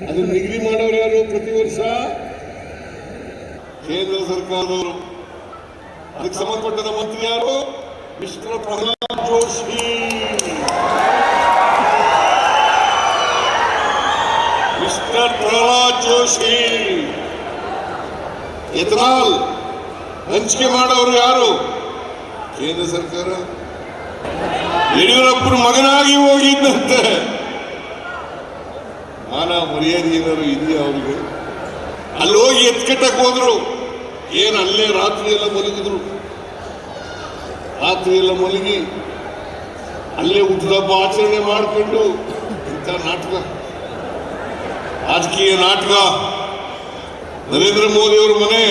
ಅದನ್ನು ನಿಗದಿ ಮಾಡೋರು ಯಾರು? ಪ್ರತಿ ವರ್ಷ ಕೇಂದ್ರ ಸರ್ಕಾರದವರು. ಅದಕ್ಕೆ ಸಂಬಂಧಪಟ್ಟ ಮಂತ್ರಿ ಯಾರು? Mister Prahlad Joshi. Mister Prahlad Joshi. Ethanol ಹಂಚಿಕೆ ಮಾಡೋರು ಯಾರು? ಕೇಂದ್ರ ಸರ್ಕಾರ. ಯಡಿಯೂರಪ್ಪನ ಮಗನಾಗಿ ಹೋಗಿದ್ದಂತೆ. ಮಾನ ಮರ್ಯಾದೆ ಏನಾದ್ರು ಇದೆಯಾ ಅವರಿಗೆ? ಅಲ್ಲಿ ಹೋಗಿ ಎತ್ಕಟ್ಟಕ್ಕೆ ಹೋದ್ರು. ಏನು ಅಲ್ಲೇ ರಾತ್ರಿ ಎಲ್ಲ ಮಲಗಿದ್ರು. ರಾತ್ರಿ ಎಲ್ಲ ಮಲಗಿ ಅಲ್ಲೇ ಹುಟ್ಟುಹಬ್ಬ ಆಚರಣೆ ಮಾಡಿಕೊಂಡು ಇಂಥ ನಾಟಕ, ರಾಜಕೀಯ ನಾಟಕ. ನರೇಂದ್ರ ಮೋದಿ ಅವರ ಮನೆ,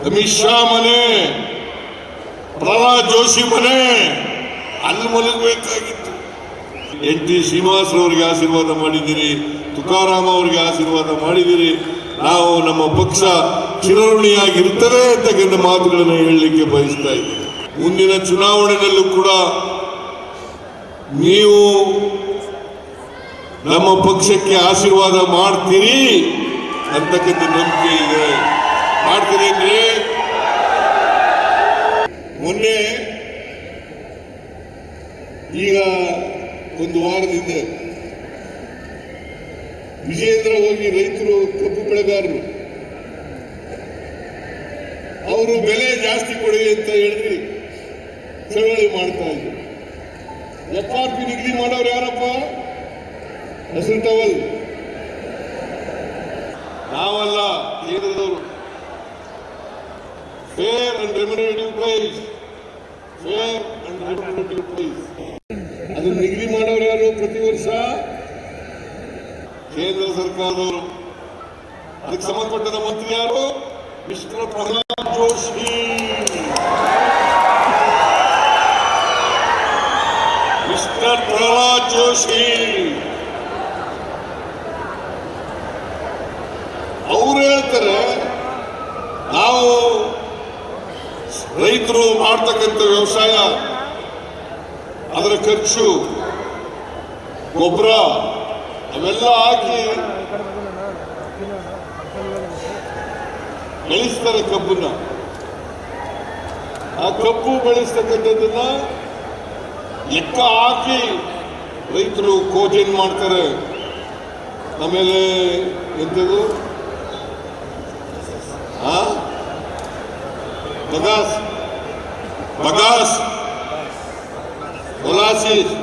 ಅಮಿತ್ ಶಾ ಮನೆ, ಪ್ರಹ್ಲಾದ್ ಜೋಶಿ ಮನೆ, ಅಲ್ಲಿ ಮಲಗಬೇಕಾಗಿತ್ತು. ಎನ್ ಟಿ ಶ್ರೀನಿವಾಸರವರಿಗೆ ಆಶೀರ್ವಾದ ಮಾಡಿದ್ದೀರಿ, ತುಕಾರಾಮ್ ಅವರಿಗೆ ಆಶೀರ್ವಾದ ಮಾಡಿದ್ದೀರಿ. ನಾವು ನಮ್ಮ ಪಕ್ಷ ಚಿರಋಣಿಯಾಗಿರುತ್ತದೆ ಅಂತಕ್ಕಂಥ ಮಾತುಗಳನ್ನು ಹೇಳಲಿಕ್ಕೆ ಬಯಸ್ತಾ ಇದ್ದೀವಿ. ಮುಂದಿನ ಚುನಾವಣೆಯಲ್ಲೂ ಕೂಡ ನೀವು ನಮ್ಮ ಪಕ್ಷಕ್ಕೆ ಆಶೀರ್ವಾದ ಮಾಡ್ತೀರಿ ಅಂತಕ್ಕಂಥ ನಂಬಿಕೆ ಇದೆ. ಮಾಡ್ತೀರಿ ಅಂದ್ರೆ ಮೊನ್ನೆ ಈಗ ಒಂದು ವಾರದಿಂದ ವಿಜೇಂದ್ರ ಹೋಗಿ ರೈತರು, ಕಬ್ಬು ಬೆಳೆಗಾರರು ಅವರು ಬೆಲೆ ಜಾಸ್ತಿ ಕೊಡಿ ಅಂತ ಹೇಳಿದ್ರಿ, ಚಳವಳಿ ಮಾಡ್ತಾ ಇದ್ರು. FRP ನಿಗದಿ ಮಾಡೋರು ಯಾರಪ್ಪ? ಹೆಸರು ಟವಲ್ ನಾವಲ್ಲ, ಕೇಂದ್ರದವರು. Fair and remunerative price, fair and remunerative price. ಅದನ್ನು ನಿಗದಿ ಮಾಡೋರು ಯಾರು? ಪ್ರತಿ ವರ್ಷ ಕೇಂದ್ರ ಸರ್ಕಾರದವರು. ಅದಕ್ಕೆ ಸಂಬಂಧಪಟ್ಟ ಮಂತ್ರಿ ಯಾರು? ಮಿಸ್ಟರ್ ಪ್ರಹ್ಲಾದ್ ಜೋಶಿ. ಮಿಸ್ಟರ್ ಪ್ರಹ್ಲಾದ್ ಜೋಶಿ ಅವರು ಹೇಳ್ತಾರೆ, ನಾವು ರೈತರು ಮಾಡ್ತಕ್ಕಂಥ ವ್ಯವಸಾಯ, ಅದರ ಖರ್ಚು, ಗೊಬ್ಬರ ಅವೆಲ್ಲ ಹಾಕಿ ಬೆಳೆಸ್ತಾರೆ ಕಬ್ಬನ್ನ. ಆ ಕಬ್ಬು ಬೆಳೆಸ್ತಕ್ಕಂಥದ್ದನ್ನ ಲೆಕ್ಕ ಹಾಕಿ ರೈತರು ಕೋಜನ್ ಮಾಡ್ತಾರೆ. ಆಮೇಲೆ ಎಂಥದ್ದು ಬಗಾಸ್, ಮೊಲಾಸಿಸ್,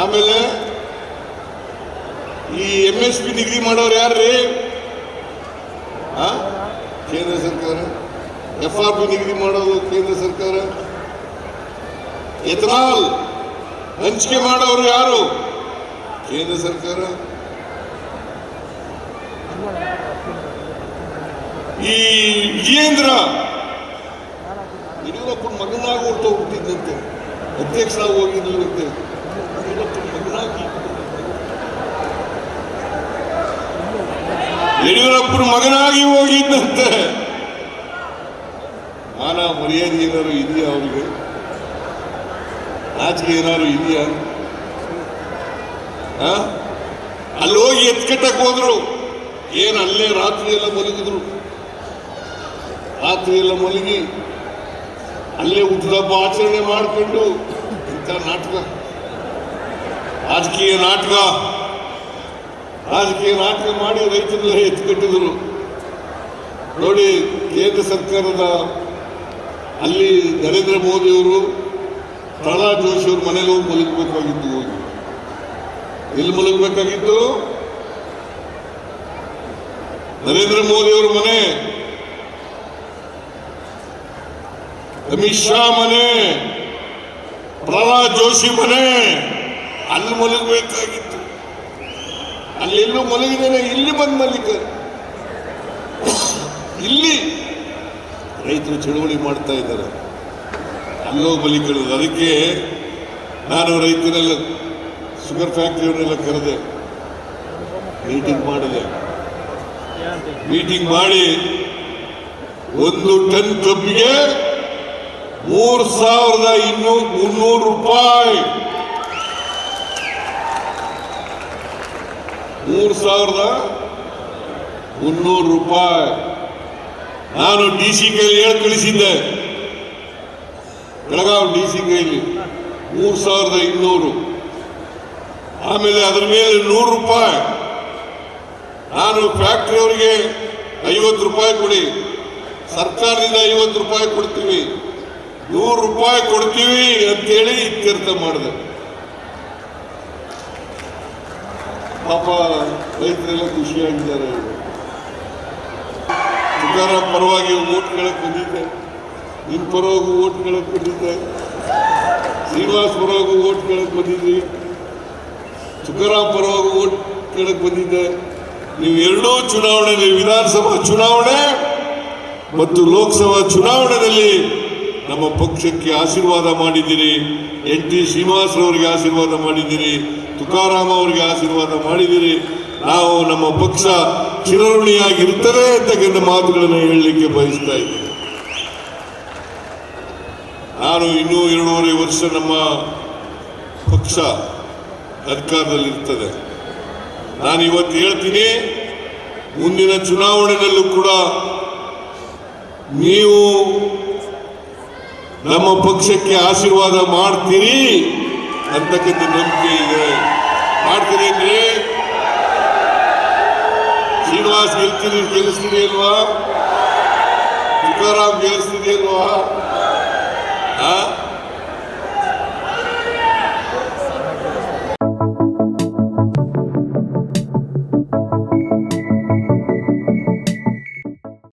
ಆಮೇಲೆ ಈ MSP ನಿಗದಿ ಮಾಡೋರು ಯಾರ್ರೀ? ಕೇಂದ್ರ ಸರ್ಕಾರ. FRP ನಿಗದಿ ಮಾಡೋದು ಕೇಂದ್ರ ಸರ್ಕಾರ. ಎಥನಾಲ್ ಹಂಚಿಕೆ ಮಾಡೋರು ಯಾರು? ಕೇಂದ್ರ ಸರ್ಕಾರ. ಈ ವಿಜೇಂದ್ರ ಯಡಿಯೂರಪ್ಪನ ಮಗನಾಗಿ ಹೊರಟೋಗ್ಬಿಟ್ಟಿದ್ದಂತೆ, ಅಧ್ಯಕ್ಷರಾಗಿ ಹೋಗಿದ್ದಂತೆ. ಯಡಿಯೂರಪ್ಪನ ಮಗನಾಗಿ ಹೋಗಿದ್ದಂತೆ. ಮಾನ ಮರ್ಯಾದೆ ಏನಾದ್ರು ಇದೆಯಾ ಅವರಿಗೆ? ನಾಚಿಕೆ ಏನಾದ್ರು ಇದೆಯಾ? ಅಲ್ಲಿ ಹೋಗಿ ಎತ್ಕಟ್ಟಕ್ಕೆ ಹೋದ್ರು. ಏನು ಅಲ್ಲೇ ರಾತ್ರಿ ಎಲ್ಲ ಮಲಗಿದ್ರು. ರಾತ್ರಿ ಎಲ್ಲ ಮಲಗಿ ಅಲ್ಲೇ ಹುಟ್ಟುಹಬ್ಬ ಆಚರಣೆ ಮಾಡಿಕೊಂಡು ಇಂಥ ನಾಟಕ, ರಾಜಕೀಯ ನಾಟಕ. ರಾಜಕೀಯ ನಾಟಕ ಮಾಡಿ ರೈತರೆಲ್ಲ ಎತ್ಕಟ್ಟಿದ್ರು. ನೋಡಿ, ಕೇಂದ್ರ ಸರ್ಕಾರದ ಅಲ್ಲಿ ನರೇಂದ್ರ ಮೋದಿ ಅವರು ಪ್ರಹ್ಲಾದ್ ಜೋಶಿ ಅವ್ರ ಮನೆಗೆ ಹೋಗಿ ಮಲಗಬೇಕಾಗಿತ್ತು. ಹೋಗಿ ಎಲ್ಲಿ ಮಲಗಬೇಕಾಗಿತ್ತು? ನರೇಂದ್ರ ಮೋದಿ ಅವರ ಮನೆ, ಅಮಿತ್ ಶಾ ಮನೆ, ಪ್ರಹ್ಲಾದ್ ಜೋಶಿ ಮನೆ, ಅಲ್ಲಿ ಮಲಗಬೇಕಾಗಿತ್ತು. ಅಲ್ಲೆಲ್ಲೂ ಮಲಗಿದ್ದೇನೆ, ಇಲ್ಲಿ ಬಂದು ಮಲಿಕ. ಇಲ್ಲಿ ರೈತರು ಚಳವಳಿ ಮಾಡ್ತಾ ಇದ್ದಾರೆ, ಅಲ್ಲೋ ಮಲಿಕೊಳ್ಳೋದು. ಅದಕ್ಕೆ ನಾನು ರೈತರೆಲ್ಲ, ಶುಗರ್ ಫ್ಯಾಕ್ಟರಿಯವರೆಲ್ಲ ಕರೆದೆ, ಮೀಟಿಂಗ್ ಮಾಡಿದೆ. ಮೀಟಿಂಗ್ ಮಾಡಿ 1 ಟನ್ ಕಬ್ಬಿಗೆ 3,300 ರೂಪಾಯಿ. 3,300 ರೂಪಾಯಿ ನಾನು DC ಕೈಲಿ ಹೇಳಿ ಕಳಿಸಿದ್ದೆ. ಬೆಳಗಾವಿ DC ಕೈಲಿ 3,200. ಆಮೇಲೆ ಅದರ ಮೇಲೆ 100 ರೂಪಾಯಿ ನಾನು ಫ್ಯಾಕ್ಟರಿ ಅವರಿಗೆ 50 ರೂಪಾಯಿ ಕೊಡಿ, ಸರ್ಕಾರದಿಂದ 50 ರೂಪಾಯಿ ಕೊಡ್ತೀವಿ, 100 ರೂಪಾಯಿ ಕೊಡ್ತೀವಿ ಅಂತೇಳಿ ಇತ್ಯರ್ಥ ಮಾಡಿದೆ. ಪಾಪ ರೈತರೆಲ್ಲ ಖುಷಿಯಾಗಿದ್ದಾರೆ. ತುಕಾರಾಮ್ ಪರವಾಗಿ ಓಟ್ ಕೇಳಕ್ ಬಂದಿದ್ದೆ, ನಿನ್ ಪರವಾಗಿ ಓಟ್ ಕೇಳಕ್ ಬಂದಿದ್ದೆ, ಶ್ರೀನಿವಾಸ್ ಪರವಾಗಿ ಓಟ್ ಕೇಳಕ್ ಬಂದಿದ್ರಿ, ತುಕಾರಾಮ್ ಪರವಾಗಿ ಓಟ್ ಕೇಳಕ್ ಬಂದಿದ್ದೆ. ನೀವು ಎರಡೂ ಚುನಾವಣೆಯಲ್ಲಿ, ವಿಧಾನಸಭಾ ಚುನಾವಣೆ ಮತ್ತು ಲೋಕಸಭಾ ಚುನಾವಣೆಯಲ್ಲಿ ನಮ್ಮ ಪಕ್ಷಕ್ಕೆ ಆಶೀರ್ವಾದ ಮಾಡಿದ್ದೀರಿ. NT ಶ್ರೀನಿವಾಸರವರಿಗೆ ಆಶೀರ್ವಾದ ಮಾಡಿದ್ದೀರಿ, ತುಕಾರಾಮ್ ಅವರಿಗೆ ಆಶೀರ್ವಾದ ಮಾಡಿದ್ದೀರಿ. ನಾವು ನಮ್ಮ ಪಕ್ಷ ಚಿರಋಣಿಯಾಗಿರುತ್ತದೆ ಅಂತಕ್ಕಂಥ ಮಾತುಗಳನ್ನು ಹೇಳಲಿಕ್ಕೆ ಬಯಸ್ತಾ ಇದ್ದೀನಿ. ನಾನು ಇನ್ನೂ 2.5 ವರ್ಷ ನಮ್ಮ ಪಕ್ಷ ಅಧಿಕಾರದಲ್ಲಿರ್ತದೆ. ನಾನು ಇವತ್ತು ಹೇಳ್ತೀನಿ, ಮುಂದಿನ ಚುನಾವಣೆಯಲ್ಲೂ ಕೂಡ ನೀವು ನಮ್ಮ ಪಕ್ಷಕ್ಕೆ ಆಶೀರ್ವಾದ ಮಾಡ್ತೀರಿ ಅಂತಕ್ಕಂಥ ನಂಬಿಕೆ ಇದೆ. ಮಾಡ್ತೀರಿ ಅಂದ್ರೆ ಶ್ರೀನಿವಾಸ್ ಗೆಲ್ಲಿಸ್ತೀರಿ ಅಲ್ವಾ, ತುಕಾರಾಮ್ ಗೆಲ್ಲಿಸ್ತೀರಿ ಅಲ್ವಾ?